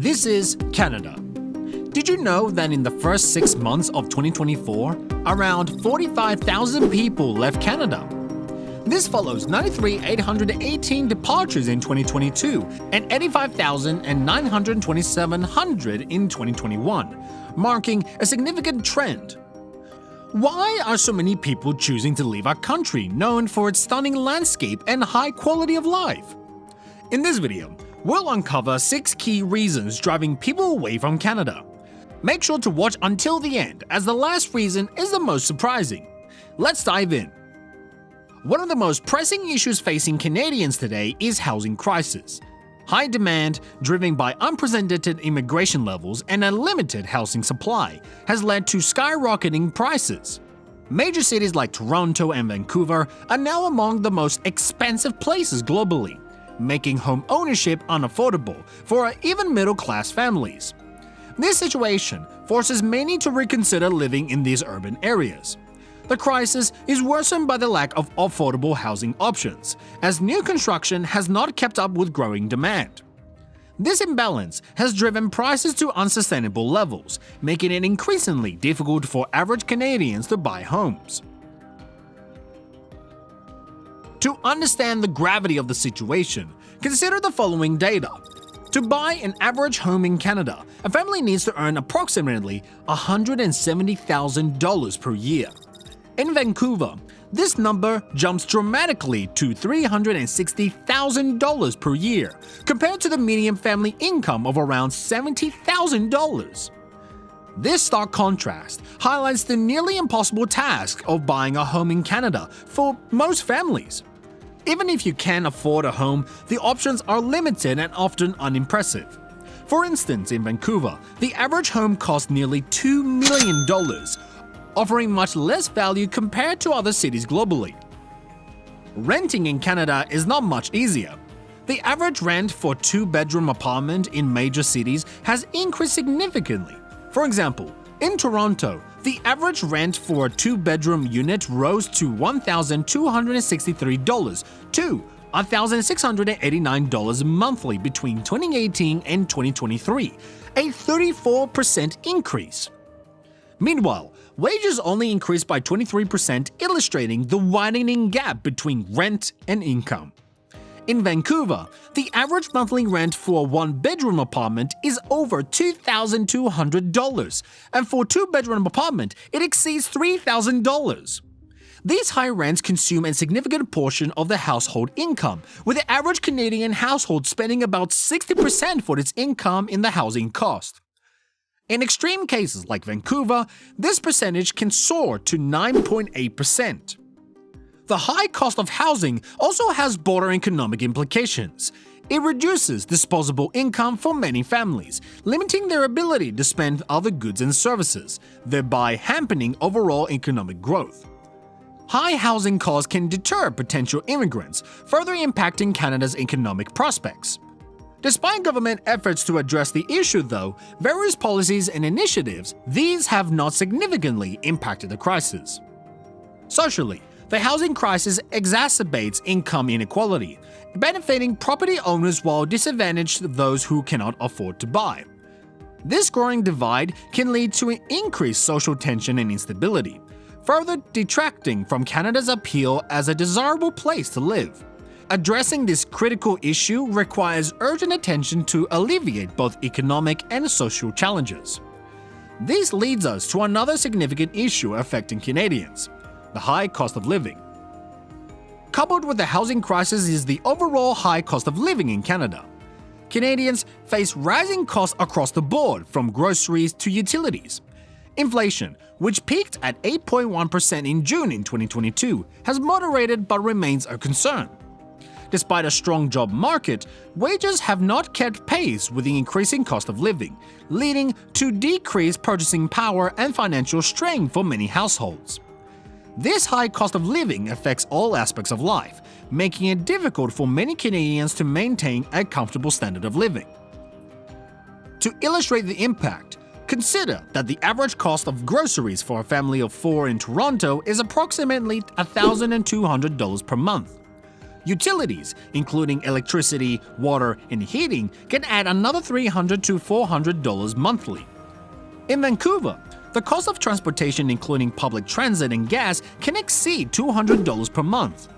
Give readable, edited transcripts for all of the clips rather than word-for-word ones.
This is Canada. Did you know that in the first 6 months of 2024, around 45,000 people left Canada? This follows 93,818 departures in 2022 and 85,927 in 2021, marking a significant trend. Why are so many people choosing to leave our country, known for its stunning landscape and high quality of life? In this video, we'll uncover 6 key reasons driving people away from Canada. Make sure to watch until the end, as the last reason is the most surprising. Let's dive in. One of the most pressing issues facing Canadians today is housing crisis. High demand, driven by unprecedented immigration levels and a limited housing supply, has led to skyrocketing prices. Major cities like Toronto and Vancouver are now among the most expensive places globally, making home ownership unaffordable for even middle-class families. This situation forces many to reconsider living in these urban areas. The crisis is worsened by the lack of affordable housing options, as new construction has not kept up with growing demand. This imbalance has driven prices to unsustainable levels, making it increasingly difficult for average Canadians to buy homes. To understand the gravity of the situation, consider the following data. To buy an average home in Canada, a family needs to earn approximately $170,000 per year. In Vancouver, this number jumps dramatically to $360,000 per year, compared to the median family income of around $70,000. This stark contrast highlights the nearly impossible task of buying a home in Canada for most families. Even if you can afford a home, the options are limited and often unimpressive. For instance, in Vancouver, the average home costs nearly $2 million, offering much less value compared to other cities globally. Renting in Canada is not much easier. The average rent for a 2-bedroom apartment in major cities has increased significantly. For example, in Toronto, the average rent for a 2-bedroom unit rose to $1,263 to $1,689 monthly between 2018 and 2023, a 34% increase. Meanwhile, wages only increased by 23%, illustrating the widening gap between rent and income. In Vancouver, the average monthly rent for a 1-bedroom apartment is over $2,200, and for a 2-bedroom apartment, it exceeds $3,000. These high rents consume a significant portion of the household income, with the average Canadian household spending about 60% for its income in the housing cost. In extreme cases like Vancouver, this percentage can soar to 9.8%. The high cost of housing also has broader economic implications. It reduces disposable income for many families, limiting their ability to spend on other goods and services, thereby hampering overall economic growth. High housing costs can deter potential immigrants, further impacting Canada's economic prospects. Despite government efforts to address the issue, though, various policies and initiatives, these have not significantly impacted the crisis. Socially, the housing crisis exacerbates income inequality, benefiting property owners while disadvantaging those who cannot afford to buy. This growing divide can lead to an increased social tension and instability, further detracting from Canada's appeal as a desirable place to live. Addressing this critical issue requires urgent attention to alleviate both economic and social challenges. This leads us to another significant issue affecting Canadians: the high cost of living. Coupled with the housing crisis is the overall high cost of living in Canada. Canadians face rising costs across the board, from groceries to utilities. Inflation, which peaked at 8.1% in June in 2022, has moderated but remains a concern. Despite a strong job market, wages have not kept pace with the increasing cost of living, leading to decreased purchasing power and financial strain for many households. This high cost of living affects all aspects of life, making it difficult for many Canadians to maintain a comfortable standard of living. To illustrate the impact, consider that the average cost of groceries for a family of 4 in Toronto is approximately $1,200 per month. Utilities, including electricity, water, and heating, can add another $300 to $400 monthly. In Vancouver, the cost of transportation, including public transit and gas, can exceed $200 per month.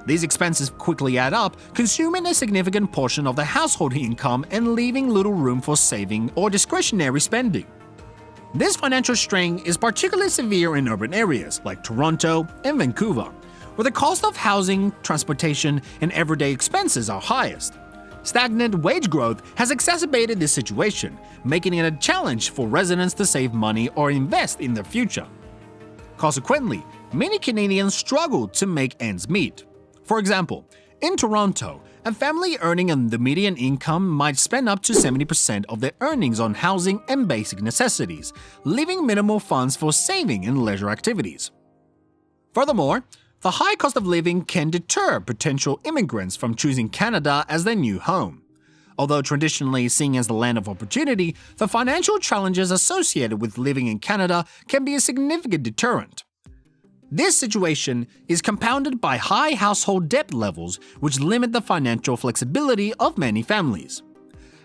These expenses quickly add up, consuming a significant portion of the household income and leaving little room for saving or discretionary spending. This financial strain is particularly severe in urban areas like Toronto and Vancouver, where the cost of housing, transportation, and everyday expenses are highest. Stagnant wage growth has exacerbated this situation, making it a challenge for residents to save money or invest in their future. Consequently, many Canadians struggle to make ends meet. For example, in Toronto, a family earning the median income might spend up to 70% of their earnings on housing and basic necessities, leaving minimal funds for saving and leisure activities. Furthermore, the high cost of living can deter potential immigrants from choosing Canada as their new home. Although traditionally seen as the land of opportunity, the financial challenges associated with living in Canada can be a significant deterrent. This situation is compounded by high household debt levels, which limit the financial flexibility of many families.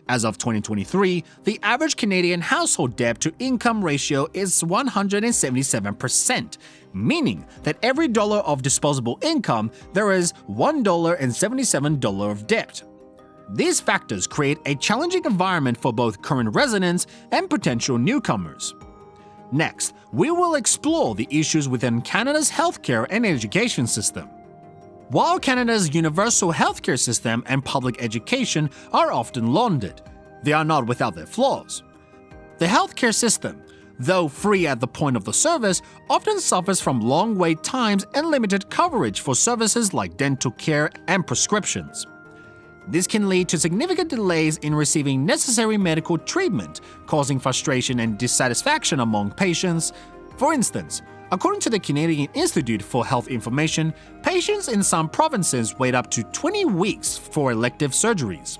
As of 2023, the average Canadian household debt-to-income ratio is 177%, meaning that every dollar of disposable income, there is $1.77 of debt. These factors create a challenging environment for both current residents and potential newcomers. Next, we will explore the issues within Canada's healthcare and education system. While Canada's universal healthcare system and public education are often lauded, they are not without their flaws. The healthcare system, though free at the point of the service, often suffers from long wait times and limited coverage for services like dental care and prescriptions. This can lead to significant delays in receiving necessary medical treatment, causing frustration and dissatisfaction among patients. For instance, according to the Canadian Institute for Health Information, patients in some provinces wait up to 20 weeks for elective surgeries.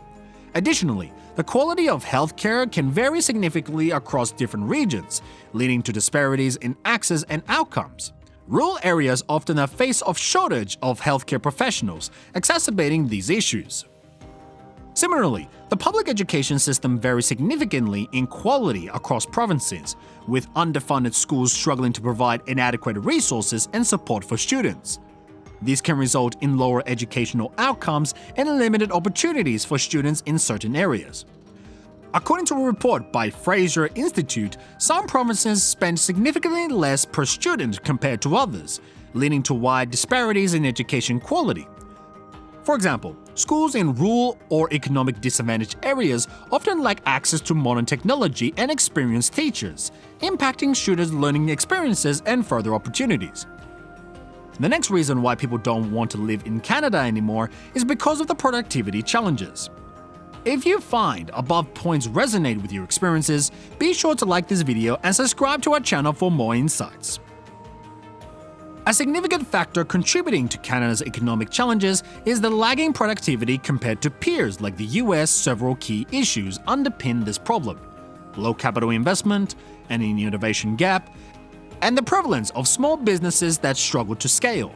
Additionally, the quality of healthcare can vary significantly across different regions, leading to disparities in access and outcomes. Rural areas often face a shortage of healthcare professionals, exacerbating these issues. Similarly, the public education system varies significantly in quality across provinces, with underfunded schools struggling to provide inadequate resources and support for students. These can result in lower educational outcomes and limited opportunities for students in certain areas. According to a report by Fraser Institute, some provinces spend significantly less per student compared to others, leading to wide disparities in education quality. For example, schools in rural or economic disadvantaged areas often lack access to modern technology and experienced teachers, impacting students' learning experiences and further opportunities. The next reason why people don't want to live in Canada anymore is because of the productivity challenges. If you find above points resonate with your experiences, be sure to like this video and subscribe to our channel for more insights. A significant factor contributing to Canada's economic challenges is the lagging productivity compared to peers like the US. Several key issues underpin this problem: low capital investment, an innovation gap, and the prevalence of small businesses that struggle to scale.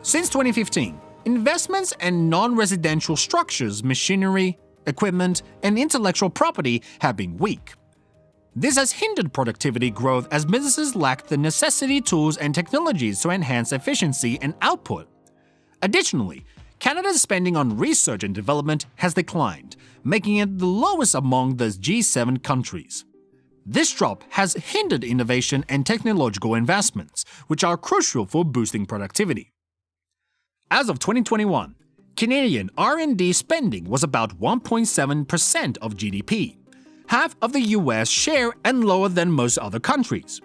Since 2015, investments in non-residential structures, machinery, equipment, and intellectual property have been weak. This has hindered productivity growth as businesses lack the necessary tools and technologies to enhance efficiency and output. Additionally, Canada's spending on research and development has declined, making it the lowest among the G7 countries. This drop has hindered innovation and technological investments, which are crucial for boosting productivity. As of 2021, Canadian R&D spending was about 1.7% of GDP, half of the US share and lower than most other countries.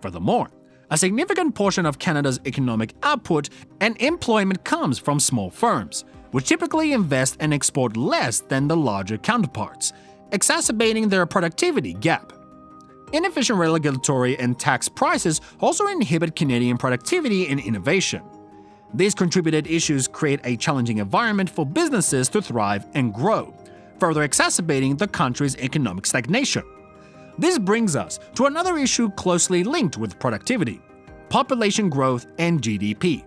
Furthermore, a significant portion of Canada's economic output and employment comes from small firms, which typically invest and export less than the larger counterparts, exacerbating their productivity gap. Inefficient regulatory and tax prices also inhibit Canadian productivity and innovation. These contributed issues create a challenging environment for businesses to thrive and grow, further exacerbating the country's economic stagnation. This brings us to another issue closely linked with productivity: population growth and GDP.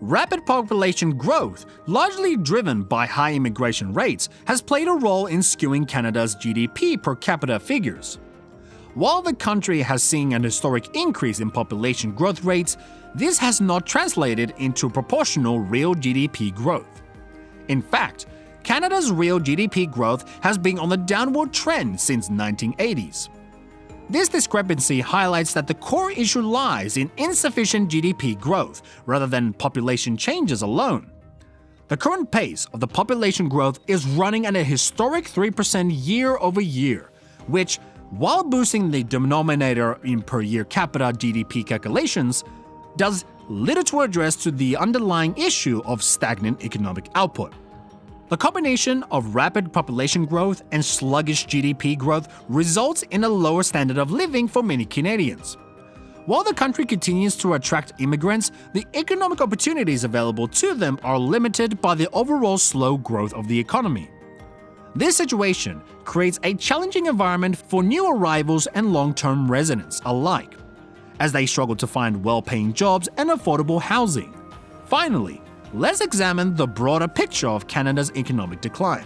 Rapid population growth, largely driven by high immigration rates, has played a role in skewing Canada's GDP per capita figures. While the country has seen an historic increase in population growth rates, this has not translated into proportional real GDP growth. In fact, Canada's real GDP growth has been on a downward trend since the 1980s. This discrepancy highlights that the core issue lies in insufficient GDP growth rather than population changes alone. The current pace of the population growth is running at a historic 3% year-over-year, which, while boosting the denominator in per-year capita GDP calculations, does little to address to the underlying issue of stagnant economic output. The combination of rapid population growth and sluggish GDP growth results in a lower standard of living for many Canadians. While the country continues to attract immigrants, the economic opportunities available to them are limited by the overall slow growth of the economy. This situation creates a challenging environment for new arrivals and long-term residents alike, as they struggle to find well-paying jobs and affordable housing. Finally, let's examine the broader picture of Canada's economic decline.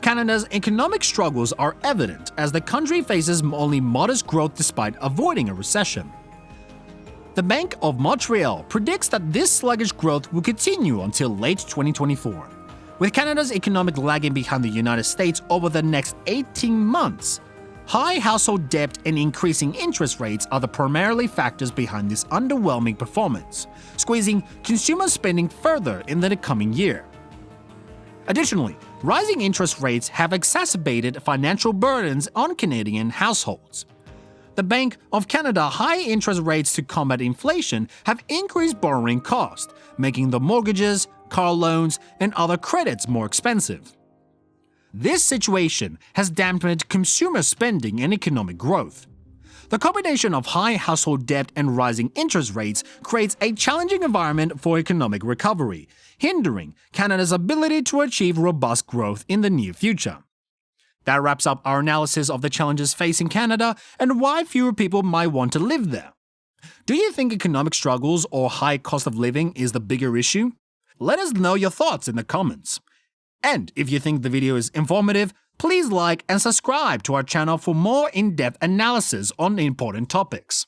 Canada's economic struggles are evident as the country faces only modest growth despite avoiding a recession. The Bank of Montreal predicts that this sluggish growth will continue until late 2024. With Canada's economic lagging behind the United States over the next 18 months, high household debt and increasing interest rates are the primary factors behind this underwhelming performance, squeezing consumer spending further in the coming year. Additionally, rising interest rates have exacerbated financial burdens on Canadian households. The Bank of Canada high interest rates to combat inflation have increased borrowing costs, making the mortgages, car loans, and other credits more expensive. This situation has dampened consumer spending and economic growth. The combination of high household debt and rising interest rates creates a challenging environment for economic recovery, hindering Canada's ability to achieve robust growth in the near future. That wraps up our analysis of the challenges facing Canada and why fewer people might want to live there. Do you think economic struggles or high cost of living is the bigger issue? Let us know your thoughts in the comments. And if you think the video is informative, please like and subscribe to our channel for more in-depth analysis on important topics.